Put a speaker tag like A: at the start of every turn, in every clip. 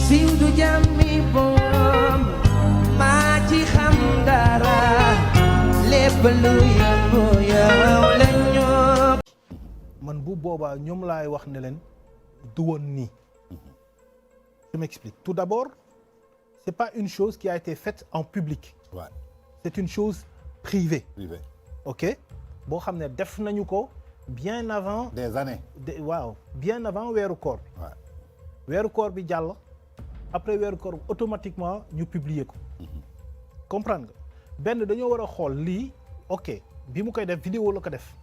A: siiw du jàmmi boom maa ci xam dara lépp lu yëngu yow la ñoo.
B: man bu boobaa ñoom laay wax ne leen du woon nii. Je m'explique. Tout d'abord, c'est pas une chose qui a été faite en public.
C: Ouais.
B: C'est une chose privée.
C: Privé.
B: OK? boo xam ne def nañu ko bien avant.
C: Des années.
B: waaw bien avant weeru koor bi.
C: Ouais.
B: weeru koor bi jàll. après weeru koor bi automatiquement ñu publier ko. comprendre nga benn dañoo war a xool lii OK bi mu koy def vidéo la ko def.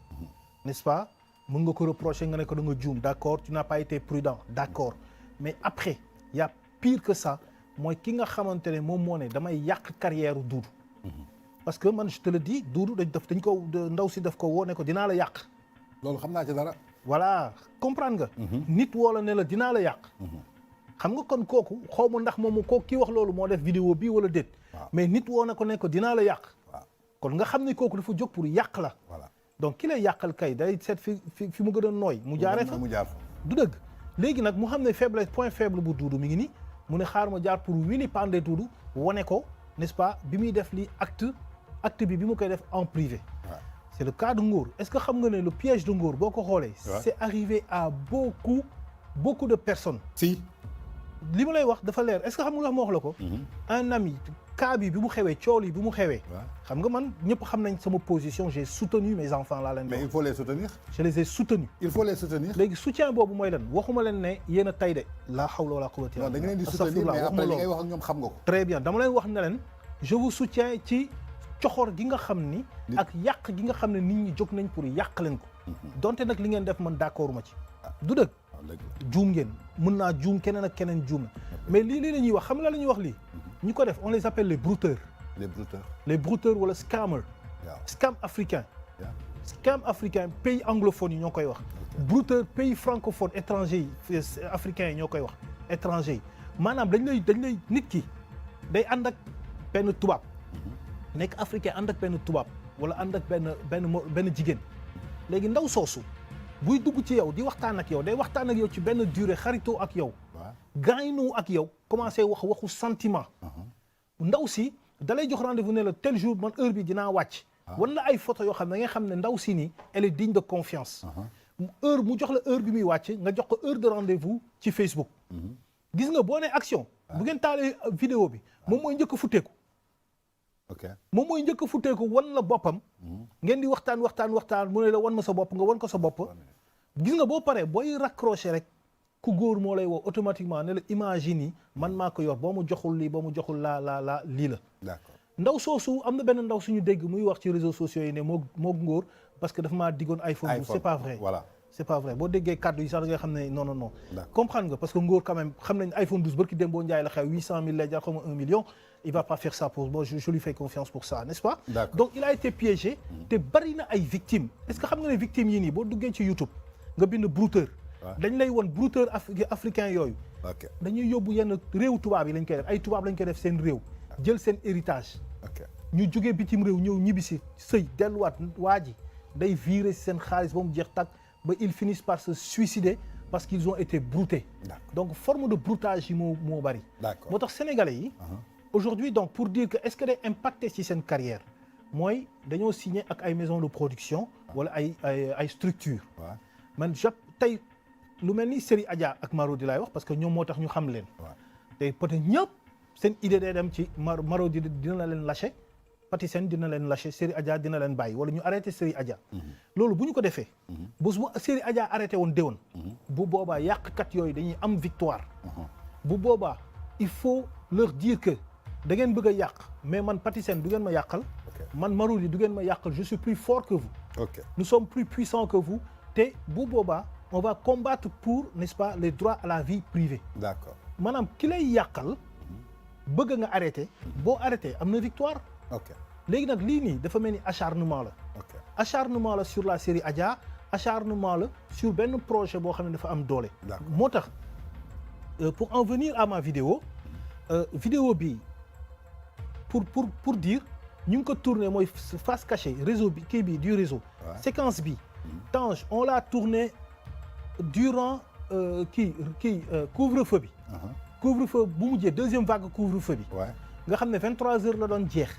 B: n'est-ce pas mën nga ko reprocher nga ne ko da nga juum d'accord tu n'as pas été prudent d'accord mais après il y a pire que ça mooy ki nga xamante ne moom moo ne damay yàq carrière u Doudou. parce que man je te le dis Doudou dañ ko ndaw si daf ko woo ne ko dinaa la yàq.
C: loolu xam naa ci dara.
B: voilà comprendre nga. nit woo la ne la dinaa la yàq. xam nga kon kooku xaw ma ndax moom kooku kii wax loolu moo def vidéo bii wala déet. mais nit woo na ko ne ko dinaa la yàq. kon nga xam ne kooku dafa jóg pour yàq la.
C: voilà
B: donc ki lay yàqal kay day seet fi mu gën a nooy. mu jaaree fa
C: mu jaar fa.
B: du dëgg léegi nag mu xam ne faiblesse point faible bu Doudou mi ngi nii mu ne xaar ma jaar pour vilipender Doudou wane ko n'est-ce pas bi muy def li acte bi mu koy def en privé. C'est le cas de Ngor est-ce que xam nga ne le piège de Ngor boo ko xoolee. c'est arrivé à beaucoup de personnes.
C: si.
B: li ma lay wax dafa leer est-ce que xam nga ma wax la ko. un ami cas bi mu xewee cool yi bi mu xewee. xam nga man ñëpp xam nañ sama position j'ai soutenu mes enfants laa leen.
C: mais il faut les soutenir.
B: je les ai soutenus.
C: il faut les soutenir.
B: léegi soutien boobu mooy lan waxuma leen ne yéen a tay de. laa hawla wala quwwata illa billah.
C: non da nga leen di soutenir mais après li ngay wax ak ñoom xam nga ko.
B: très bien dama leen wax ne leen je vous soutiens ci coxor gi nga xam ni. ak yàq gi nga xam ne nit ñi jóg nañ pour yàq leen ko. donte nag li ngeen def man d'accord ma ci. du dëgg. juum ngeen mën naa juum keneen ak keneen juum mais lii la ñuy wax xam nga la ñuy wax lii ñu ko def on les appelle les brouteurs. les brouteurs wala scammers. scam africain. scam africain pays anglophone yi ñoo koy wax. brouteur pays francophone étranger yi africains yi ñoo koy wax étranger yi maanaam dañ lay nit ki day ànd ak benn tubaab nekk africain ànd ak benn tubaab wala ànd ak benn jigéen léegi ndaw soosu. buy dugg ci yow di waxtaan ak yow day waxtaan ak yow ci benn durée xaritoo ak yow. gaañu ak yow commencé waxu sentiment. ndaw si da lay jox rendez-vous ne la tel jour man heure bi dinaa wàcc. wala ay photo yoo xam ne da nga xam ne ndaw si nii elle est digne de confiance. heure mu jox la heure bi muy wàcc nga jox ko heure de rendez-vous ci Facebook. gis nga boo nee action. bu ngeen taalee vidéo bi moom mooy njëkk a futteeku. moom mooy njëkk a futteeku wan la boppam. ngeen di waxtaan mu ne la wan ma sa bopp nga wan ko sa bopp. gis nga boo paree booy raccrocher rek ku góor moo lay woo automatiquement ne la imagine yi man maa ko yor boo mu joxul lii boo mu joxul laa lii la.
C: d'accord
B: ndaw soosu am na benn ndaw suñu dégg muy wax ci réseaux sociaux yi ne moo ngóor parce que dafa maa diggoon iPhone bu c'est pas vrai.
C: voilà
B: c'est pas vrai boo déggee kàddu yi sax da nga xam ne non. comprendre nga parce que ngóor quand même xam nañ iPhone 12 barki dem boo njaay la xew 800 000 lay jar xaw ma 1 million. il va pas faire ça pour moi je lui fais confiance pour ça n'est-ce pas. donc il a été piégé. te bari na ay victimes. est-ce que xam nga ne victimes yi nii boo duggee ci YouTube nga bind brouteur. dañ lay won brouteur africain yooyu. dañuy yóbbu yenn réew tubaab yi lañ koy def ay tubaab lañ koy def seen réew. jël seen héritage. ñu jógee bitim réew ñëw ñibbisi sëy delluwaat waa ji day virer seen xaalis ba mu jeex tàkk ba ils finissent par se suicider parce qu'ils ont été broutés. donc forme de broutage yi moo bari. moo tax sénégalais yi. aujourd'hui donc pour dire que est-ce que day impacté ci seen carrière mooy dañoo signé ak ay maisons de production wala ay structures. man tey lu mel ni Série Adja ak Marodi laay wax parce que ñoom moo tax ñu xam leen. te peut-être ñëpp seen idée day dem ci Marodi dina leen lâché Patisen dina leen lâché Série Adja dina leen bàyyi wala ñu arrêté Série Adja. loolu bu ñu ko defee. bés bu Série Adja arrêté woon déwén. bu boobaa yàqkat yooyu dañuy am victoire. bu boobaa il faut leur dire que. da ngeen bëgg a yàq mais man Patisen du ngeen ma yàqal. man Marodi du ngeen ma yàqal je suis plus fort que vous. nous sommes plus puissants que vous te bu boobaa on va combattre pour n'est-ce pas les droits à la vie privée.
C: d'accord
B: maanaam ki lay yàqal bëgg nga arrêté boo arrêté am na victoire. léegi nag lii nii dafa mel ni acharnement la. acharnement la sur la série Adja acharnement la sur benn projet boo xam ne dafa am doole. moo tax pour en venir à ma vidéo vidéo bi. pour dire ñu ngi ko tourné mooy face cachée réseau bi kii bi du réseau. séquence bi. Tange on l'a tourné durant couvre-feu bi. couvre-feu bu mujjee deuxième vague couvre-feu bi.
C: Ouais.
B: nga xam ne 23h la doon jeex.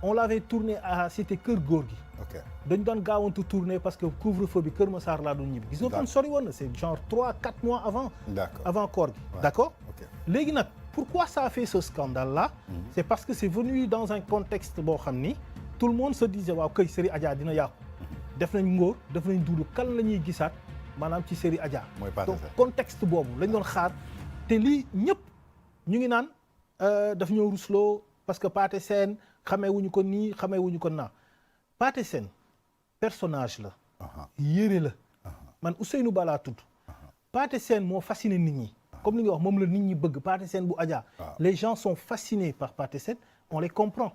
B: on l'avait tourné à c'était Kër Góor gi.
C: ok
B: dañ doon gaawantu tourné parce que couvre-feu bi Kër Massar laa doon ñibbi. gis nga kon sori woon na c'est genre 3-4 mois avant.
C: d'accord
B: avant koor gi.
C: Ouais.
B: d'accord.
C: ok
B: léegi nag pourquoi ça a fait ce scandale là. c'est parce que c'est venu dans un contexte boo xam ni tout le monde se disait waaw kay série Adja dina yàqu. def nañ Ngor def nañ Doudou kan la ñuy gisaat maanaam ci série Adja. donc contexte boobu lañ doon xaar te lii ñëpp ñu ngi naan daf ñoo rusloo parce que Pathé Sène xamee wuñu ko nii xamee wuñu ko naa Pathé Sène personnage la. yére la. man Ousseynou Ba laa tudd. Pathé Sène moo fasciné nit ñi. comme li nga wax moom la nit ñi bëgg Pathé Sène bu Adja. les gens sont fascinés par Pathé Sène on les comprend.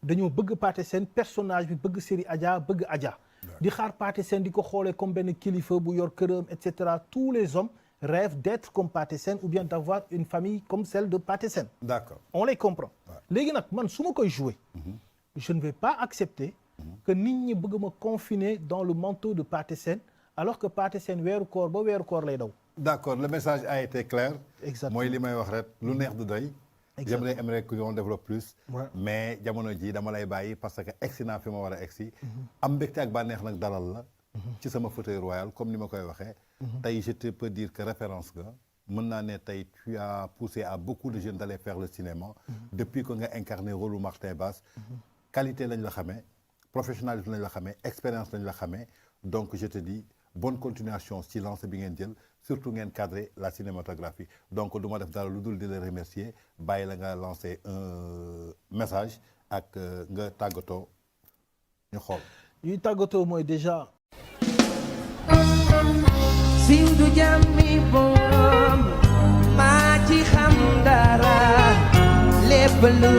B: dañoo bëgg Pathé Sène personnage bi bëgg série Adja bëgg Adja. di xaar Pathé Sène di ko xoolee comme benn kilifa bu yor këram et cetera tous les hommes rêvent d'être comme Pathé Sène ou bien d'avoir une famille comme celle de Pathé Sène.
C: d'accord
B: on les comprend. léegi nag man su ma koy jouer. je ne vais pas accepter. que nit ñi bëgg ma confiner dans le manteau de Pathé Sène alors que Pathé Sène weeru koor ba weeru koor lay daw.
C: d'accord le message a été clair.
B: exactement
C: mooy li may wax rek lu neex du doy. j'aimerais que on développe plus. mais jamono ji dama lay bàyyi parce que egsi naa fi ma war a egsi. am mbégte ak bànneex nag dalal la. ci sama fauteuil royal comme ni ma koy waxee. tey je te peux dire que référence nga. mën naa ne tey tu as poussé à beaucoup de jeunes d'aller faire le cinéma. depuis que nga incarné rôle Martin Bass. qualité lañ la xamee professionnalisme lañ la xamee expérience lañ la xamee donc je te dis bonne continuation ci lancé bi ngeen jël surtout ngeen cadrer la cinématographie donc du ma def dara lu dul di la remercier bàyyi la nga lancer un message ak nga tàggatoo ñu xool.
B: yuy tàggatoo mooy déjà.
A: siiw du jàmmi boom maa ci xam dara lépp lu